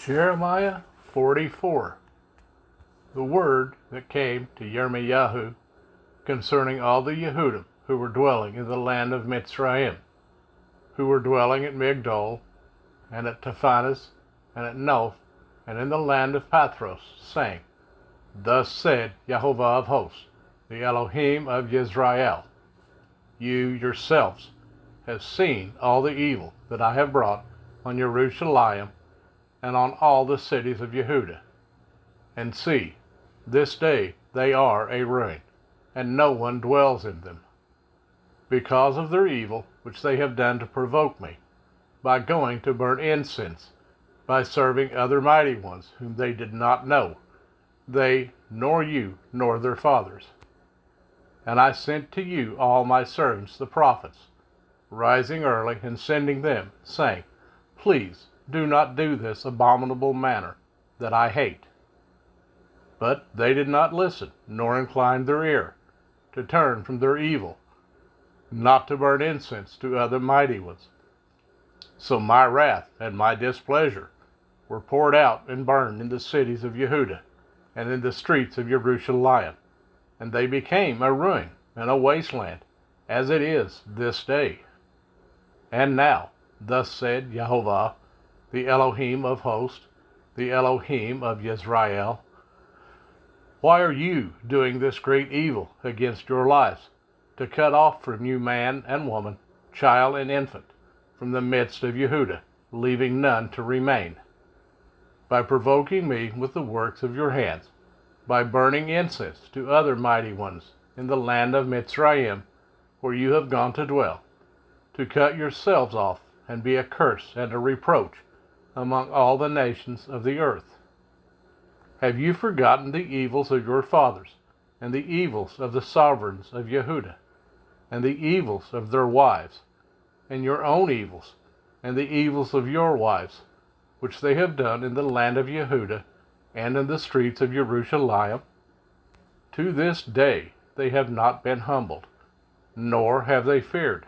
Jeremiah 44. The word that came to Yirmiyahu concerning all the Yehudim who were dwelling in the land of Mitzrayim, who were dwelling at Migdol, and at Taphanes, and at Noph, and in the land of Pathros, saying, Thus said Yehovah of hosts, the Elohim of Yisrael, You yourselves have seen all the evil that I have brought on Jerusalem and on all the cities of Yehudah. And see, this day they are a ruin, and no one dwells in them, because of their evil which they have done to provoke me, by going to burn incense, by serving other mighty ones whom they did not know, they, nor you, nor their fathers. And I sent to you all my servants the prophets, rising early and sending them, saying, Please do not do this abominable manner that I hate. But they did not listen, nor incline their ear, to turn from their evil, not to burn incense to other mighty ones. So my wrath and my displeasure were poured out and burned in the cities of Yehudah, and in the streets of Jerusalem, and they became a ruin and a wasteland, as it is this day. And now, thus said Yehovah, the Elohim of hosts, the Elohim of Yisrael, Why are you doing this great evil against your lives, to cut off from you man and woman, child and infant, from the midst of Yehudah, leaving none to remain? By provoking me with the works of your hands, by burning incense to other mighty ones in the land of Mitzrayim, where you have gone to dwell, to cut yourselves off and be a curse and a reproach among all the nations of the earth. Have you forgotten the evils of your fathers, and the evils of the sovereigns of Yehudah, and the evils of their wives, and your own evils, and the evils of your wives, which they have done in the land of Yehudah, and in the streets of Jerusalem? To this day they have not been humbled, nor have they feared,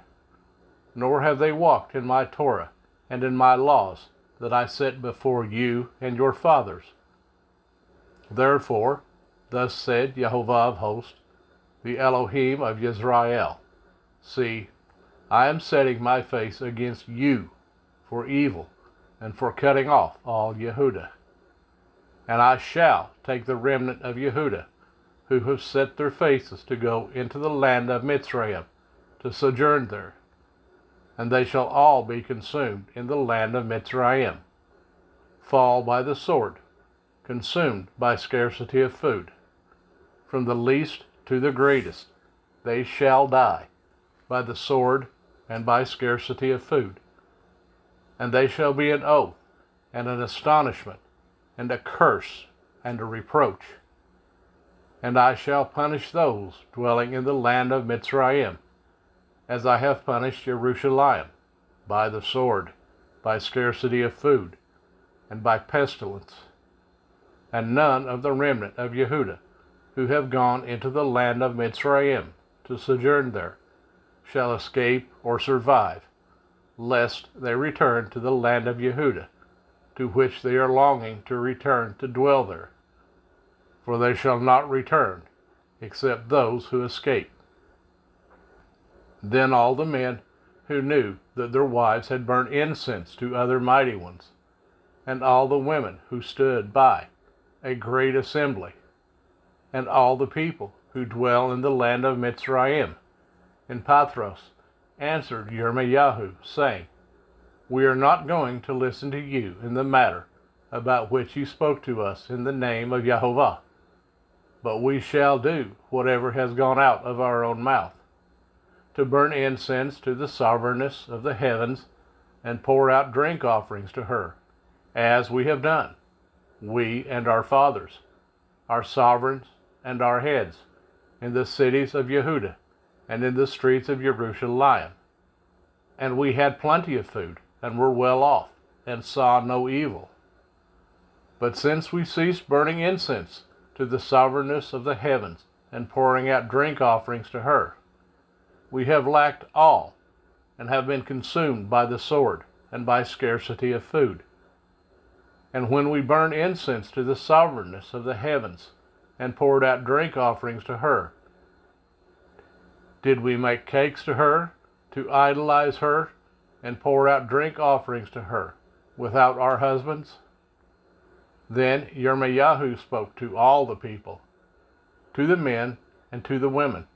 nor have they walked in my Torah and in my laws that I set before you and your fathers. Therefore, thus said Yehovah of hosts, the Elohim of Yisrael, See, I am setting my face against you for evil and for cutting off all Yehudah. And I shall take the remnant of Yehudah, who have set their faces to go into the land of Mitzrayim, to sojourn there, and they shall all be consumed in the land of Mitzrayim, fall by the sword, consumed by scarcity of food. From the least to the greatest, they shall die by the sword and by scarcity of food. And they shall be an oath and an astonishment and a curse and a reproach. And I shall punish those dwelling in the land of Mitzrayim, as I have punished Jerusalem, by the sword, by scarcity of food, and by pestilence. And none of the remnant of Yehudah, who have gone into the land of Mitzrayim to sojourn there, shall escape or survive, lest they return to the land of Yehudah, to which they are longing to return to dwell there. For they shall not return, except those who escape. Then all the men who knew that their wives had burned incense to other mighty ones, and all the women who stood by, a great assembly, and all the people who dwell in the land of Mitzrayim, in Pathros, answered Yirmiyahu, saying, We are not going to listen to you in the matter about which you spoke to us in the name of Yehovah, but we shall do whatever has gone out of our own mouth, to burn incense to the sovereignness of the heavens, and pour out drink offerings to her, as we have done, we and our fathers, our sovereigns and our heads, in the cities of Yehudah, and in the streets of Jerusalem. And we had plenty of food, and were well off, and saw no evil. But since we ceased burning incense to the sovereignness of the heavens, and pouring out drink offerings to her, we have lacked all, and have been consumed by the sword, and by scarcity of food. And when we burned incense to the sovereignness of the heavens, and poured out drink offerings to her, did we make cakes to her, to idolize her, and pour out drink offerings to her, without our husbands? Then Yirmiyahu spoke to all the people, to the men and to the women,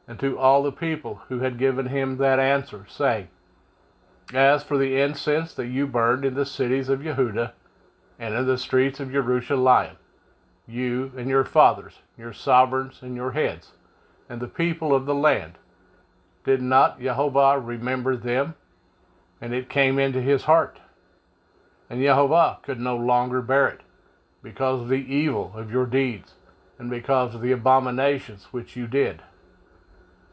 and to all the people who had given him that answer, saying, As for the incense that you burned in the cities of Yehudah and in the streets of Jerusalem, you and your fathers, your sovereigns and your heads, and the people of the land, did not Jehovah remember them? And it came into his heart. And Jehovah could no longer bear it, because of the evil of your deeds, and because of the abominations which you did.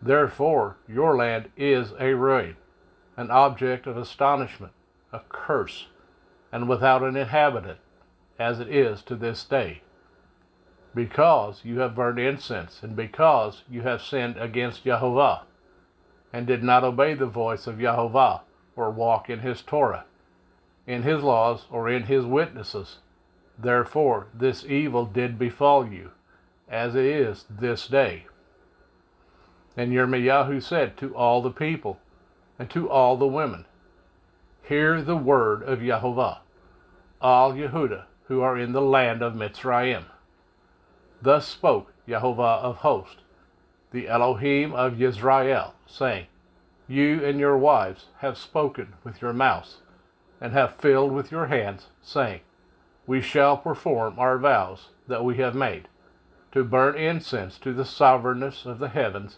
Therefore your land is a ruin, an object of astonishment, a curse, and without an inhabitant, as it is to this day. Because you have burned incense, and because you have sinned against Jehovah, and did not obey the voice of Jehovah, or walk in his Torah, in his laws, or in his witnesses. Therefore this evil did befall you, as it is this day. And Yirmiyahu said to all the people, and to all the women, Hear the word of Jehovah, all Yehudah who are in the land of Mitzrayim. Thus spoke Jehovah of hosts, the Elohim of Yisrael, saying, You and your wives have spoken with your mouths, and have filled with your hands, saying, We shall perform our vows that we have made, to burn incense to the sovereignness of the heavens,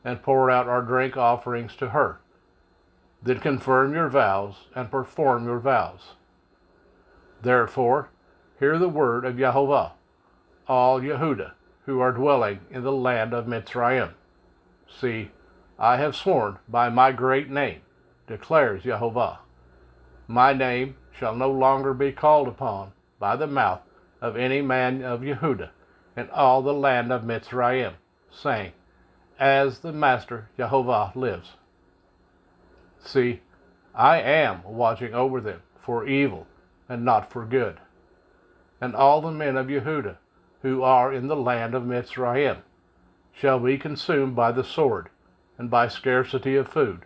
and pour out our drink offerings to her. Then confirm your vows, and perform your vows. Therefore, hear the word of Jehovah, all Yehudah who are dwelling in the land of Mitzrayim. See, I have sworn by my great name, declares Jehovah. My name shall no longer be called upon by the mouth of any man of Yehudah in all the land of Mitzrayim, saying, As the Master Jehovah lives. See, I am watching over them for evil and not for good. And all the men of Yehudah who are in the land of Mitzrayim shall be consumed by the sword and by scarcity of food,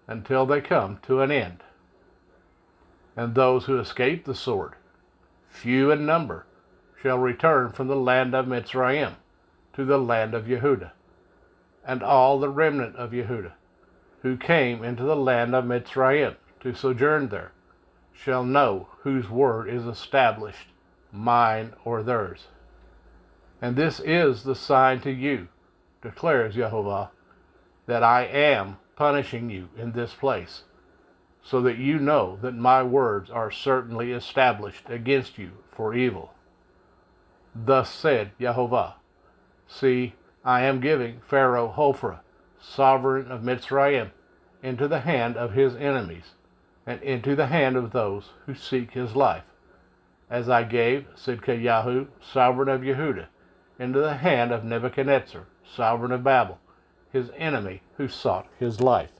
until they come to an end. And those who escape the sword, few in number, shall return from the land of Mitzrayim to the land of Yehudah. And all the remnant of Yehudah, who came into the land of Mitzrayim to sojourn there, shall know whose word is established, mine or theirs. And this is the sign to you, declares Jehovah, that I am punishing you in this place, so that you know that my words are certainly established against you for evil. Thus said Jehovah, See, I am giving Pharaoh Hophra, sovereign of Mitzrayim, into the hand of his enemies, and into the hand of those who seek his life, as I gave Sidkiyahu, sovereign of Yehudah, into the hand of Nebuchadnezzar, sovereign of Babel, his enemy who sought his life.